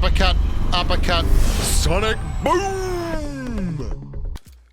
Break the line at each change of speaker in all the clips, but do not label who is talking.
Uppercut, uppercut, sonic boom!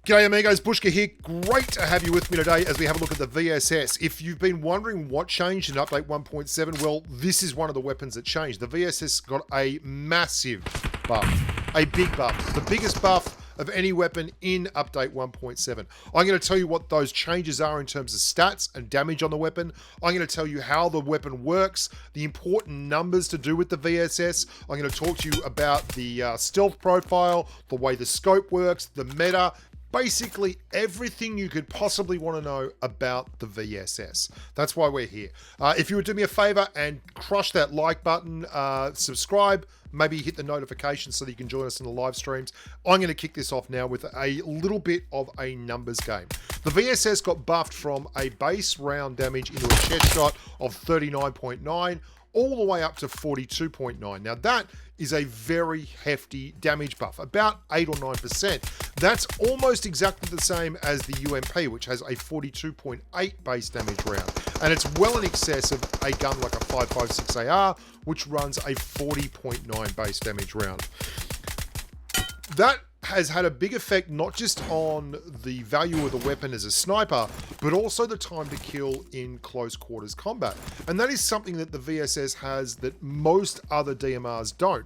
G'day amigos, Bushka here. Great to have you with me today as we have a look at the VSS. If you've been wondering what changed in update 1.7, well, this is one of the weapons that changed. The VSS got a massive buff, a big buff, the biggest buff of any weapon in update 1.7. I'm going to tell you what those changes are in terms of stats and damage on the weapon. I'm going to tell you how the weapon works, the important numbers to do with the VSS. I'm going to talk to you about the stealth profile, the way the scope works, the meta, basically everything you could possibly want to know about the VSS. That's why we're here. If you would do me a favor and crush that like button, subscribe, maybe hit the notification so that you can join us in the live streams. I'm going to kick this off now with a little bit of a numbers game. The VSS got buffed from a base round damage into a chest shot of 39.9 all the way up to 42.9. Now that is a very hefty damage buff, about 8 or 9%. That's almost exactly the same as the UMP, which has a 42.8 base damage round. And it's well in excess of a gun like a 5.56 AR, which runs a 40.9 base damage round. That has had a big effect not just on the value of the weapon as a sniper, but also the time to kill in close quarters combat. And that is something that the VSS has that most other DMRs don't.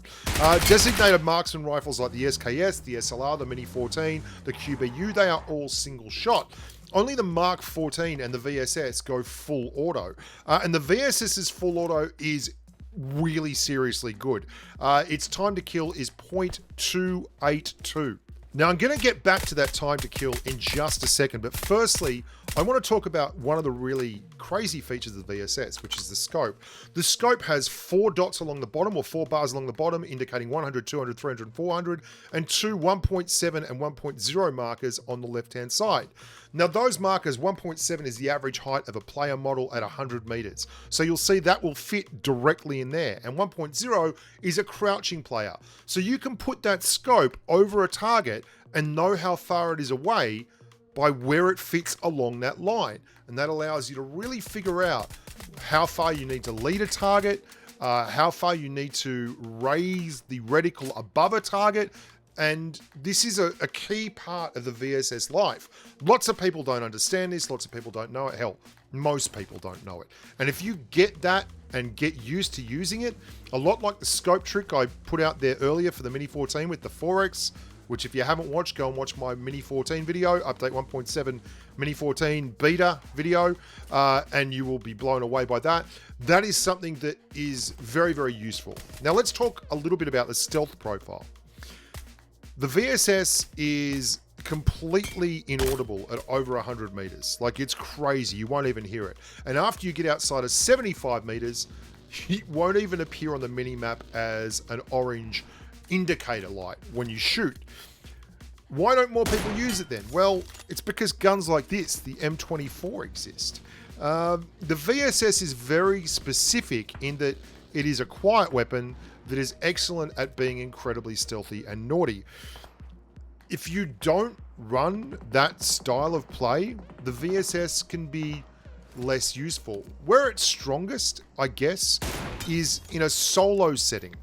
Designated marksman rifles like the SKS, the SLR, the Mini 14, the QBU, they are all single shot. Only the Mark 14 and the VSS go full auto. And the VSS's full auto is really seriously good. Its time to kill is 0.282. Now I'm going to get back to that time to kill in just a second, but firstly, I want to talk about one of the really crazy features of the VSS, which is the scope. The scope has 4 dots along the bottom, or 4 bars along the bottom, indicating 100, 200, 300, and 400, and 2 1.7 and 1.0 markers on the left-hand side. Now those markers, 1.7 is the average height of a player model at 100 meters. So you'll see that will fit directly in there. And 1.0 is a crouching player. So you can put that scope over a target and know how far it is away by where it fits along that line. And that allows you to really figure out how far you need to lead a target, how far you need to raise the reticle above a target. And this is a key part of the VSS life. Lots of people don't understand this. Lots of people don't know it. Hell, most people don't know it. And if you get that and get used to using it, a lot like the scope trick I put out there earlier for the Mini 14 with the 4X, which if you haven't watched, go and watch my Mini 14 video, update 1.7 Mini 14 beta video, and you will be blown away by that. That is something that is very, very useful. Now let's talk a little bit about the stealth profile. The VSS is completely inaudible at over 100 meters. Like, it's crazy. You won't even hear it. And after you get outside of 75 meters, it won't even appear on the mini-map as an orange indicator light when you shoot. Why don't more people use it then? Well, it's because guns like this, the M24, exist. The VSS is very specific in that it is a quiet weapon that is excellent at being incredibly stealthy and naughty. If you don't run that style of play, the VSS can be less useful. Where it's strongest, I guess, is in a solo setting.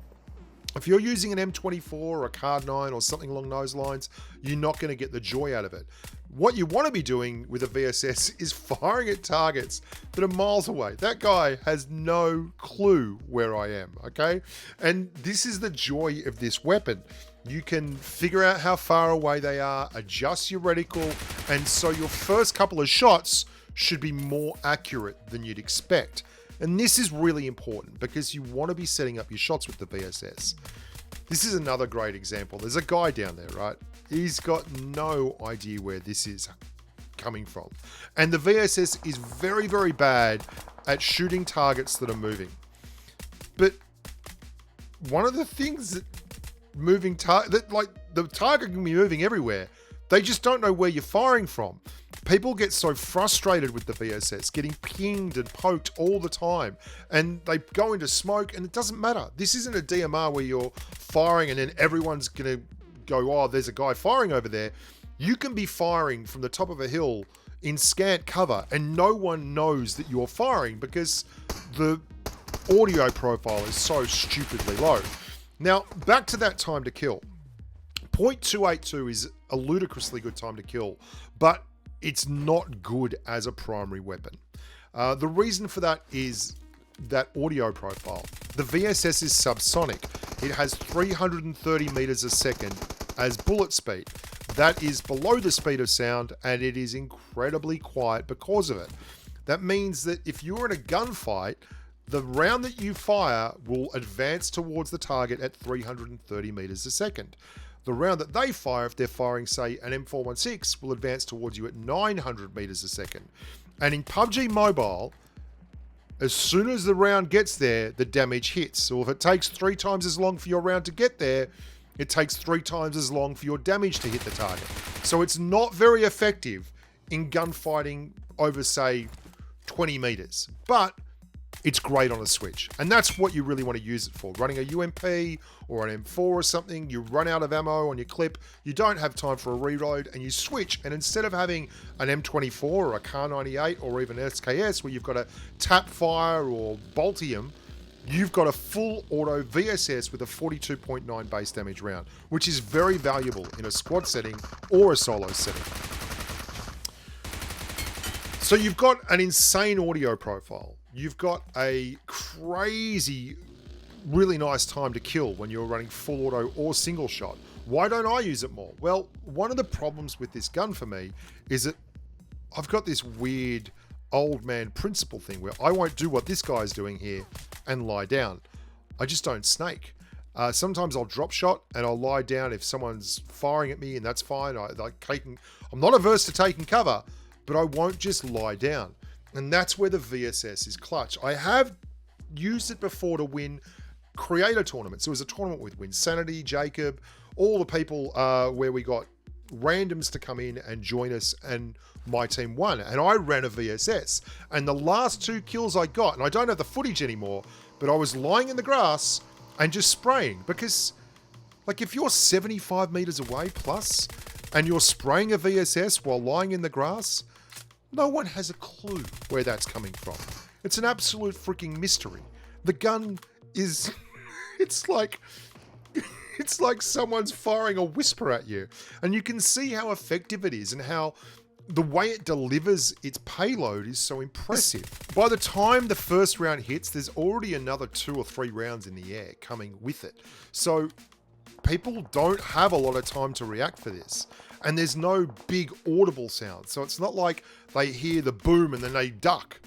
If you're using an M24 or a Card 9 or something along those lines, you're not going to get the joy out of it. What you want to be doing with a VSS is firing at targets that are miles away. That guy has no clue where I am, okay? And this is the joy of this weapon. You can figure out how far away they are, adjust your reticle, and so your first couple of shots should be more accurate than you'd expect. And this is really important because you want to be setting up your shots with the VSS. This is another great example. There's a guy down there, right? He's got no idea where this is coming from. And the VSS is very, very bad at shooting targets that are moving. But one of the things that the target can be moving everywhere. They just don't know where you're firing from. People get so frustrated with the VSS, getting pinged and poked all the time, and they go into smoke, and it doesn't matter. This isn't a DMR where you're firing and then everyone's going to go, oh, there's a guy firing over there. You can be firing from the top of a hill in scant cover, and no one knows that you're firing because the audio profile is so stupidly low. Now, back to that time to kill. 0.282 is a ludicrously good time to kill, but it's not good as a primary weapon. The reason for that is that audio profile. The VSS is subsonic. It has 330 meters a second as bullet speed. That is below the speed of sound, and it is incredibly quiet because of it. That means that if you're in a gunfight, the round that you fire will advance towards the target at 330 meters a second. The round that they fire, if they're firing, say, an M416, will advance towards you at 900 meters a second. And in PUBG Mobile, as soon as the round gets there, the damage hits. So if it takes 3 times as long for your round to get there, it takes 3 times as long for your damage to hit the target. So it's not very effective in gunfighting over, say, 20 meters. But it's great on a Switch. And that's what you really want to use it for. Running a UMP or an M4 or something, you run out of ammo on your clip, you don't have time for a reload, and you switch. And instead of having an M24 or a Kar 98 or even an SKS where you've got a tap fire or Boltium, you've got a full auto VSS with a 42.9 base damage round, which is very valuable in a squad setting or a solo setting. So you've got an insane audio profile. You've got a crazy, really nice time to kill when you're running full auto or single shot. Why don't I use it more? Well, one of the problems with this gun for me is that I've got this weird old man principle thing where I won't do what this guy's doing here and lie down. I just don't snake. Sometimes I'll drop shot and I'll lie down if someone's firing at me, and that's fine. I'm not averse to taking cover, but I won't just lie down. And that's where the VSS is clutch. I have used it before to win creator tournaments. There was a tournament with Winsanity, Jacob, all the people where we got randoms to come in and join us, and my team won. And I ran a VSS. And the last 2 kills I got, and I don't have the footage anymore, but I was lying in the grass and just spraying. Because, like, if you're 75 meters away plus, and you're spraying a VSS while lying in the grass, no one has a clue where that's coming from. It's an absolute freaking mystery. The gun is, it's like someone's firing a whisper at you. And you can see how effective it is and how the way it delivers its payload is so impressive. By the time the first round hits, there's already another 2 or 3 rounds in the air coming with it. So people don't have a lot of time to react for this. And there's no big audible sound. So it's not like they hear the boom and then they duck.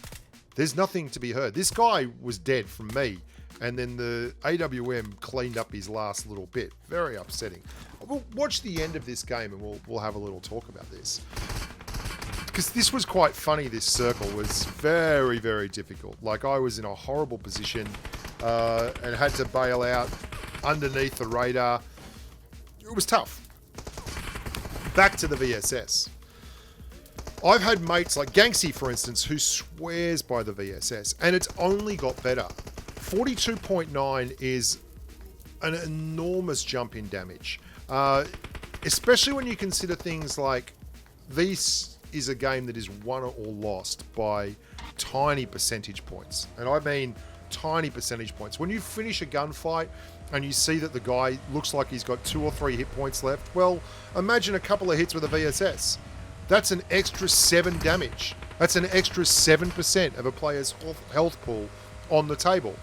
There's nothing to be heard. This guy was dead from me. And then the AWM cleaned up his last little bit. Very upsetting. We'll watch the end of this game and we'll have a little talk about this. Because this was quite funny, this circle was very, very difficult. Like, I was in a horrible position and had to bail out underneath the radar. It was tough. Back to the VSS. I've had mates like Ganksy, for instance, who swears by the VSS, and it's only got better. 42.9 is an enormous jump in damage, especially when you consider things like this is a game that is won or lost by tiny percentage points. And I mean tiny percentage points. When you finish a gunfight and you see that the guy looks like he's got 2 or 3 hit points left, well, imagine a couple of hits with a VSS. That's an extra 7 damage. That's an extra 7% of a player's health pool on the table.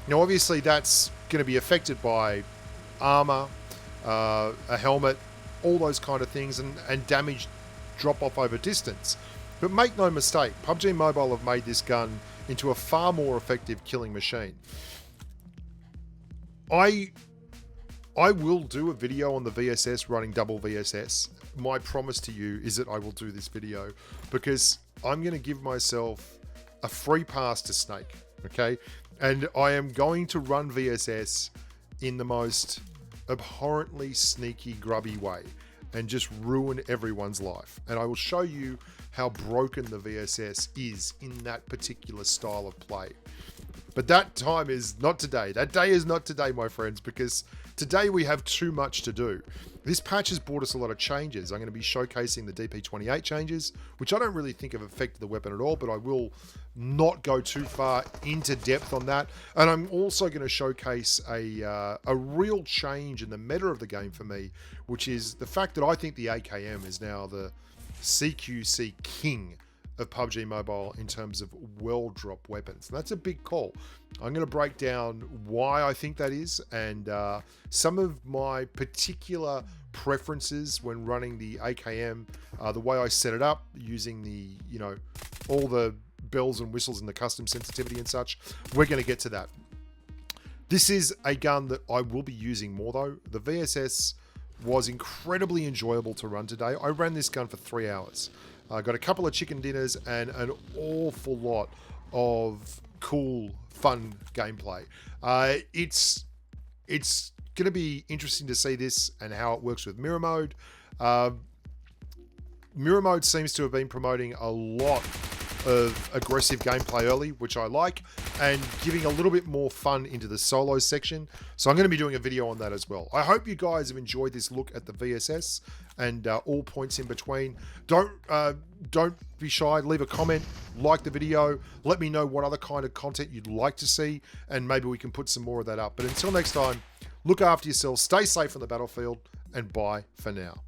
Now, obviously, that's going to be affected by armor, a helmet, all those kind of things, and damage drop off over distance. But make no mistake, PUBG Mobile have made this gun into a far more effective killing machine. I will do a video on the VSS running double VSS. My promise to you is that I will do this video because I'm going to give myself a free pass to snake, okay? And I am going to run VSS in the most abhorrently sneaky, grubby way and just ruin everyone's life. And I will show you how broken the VSS is in that particular style of play. But that time is not today. That day is not today, my friends, because today we have too much to do. This patch has brought us a lot of changes. I'm going to be showcasing the DP28 changes, which I don't really think have affected the weapon at all, but I will not go too far into depth on that. And I'm also going to showcase a real change in the meta of the game for me, which is the fact that I think the AKM is now the CQC king of PUBG Mobile in terms of world drop weapons. And that's a big call. I'm going to break down why I think that is, and some of my particular preferences when running the AKM, the way I set it up, using the, you know, all the bells and whistles and the custom sensitivity and such. We're going to get to that. This is a gun that I will be using more though. The VSS was incredibly enjoyable to run today. I ran this gun for 3 hours. I got a couple of chicken dinners and an awful lot of cool, fun gameplay. It's going to be interesting to see this and how it works with mirror mode. Mirror mode seems to have been promoting a lot of aggressive gameplay early, which I like, and giving a little bit more fun into the solo section. So I'm going to be doing a video on that as well. I hope you guys have enjoyed this look at the VSS and all points in between. Don't be shy. Leave a comment, like the video, let me know what other kind of content you'd like to see, and maybe we can put some more of that up. But until next time, look after yourselves, stay safe on the battlefield, and bye for now.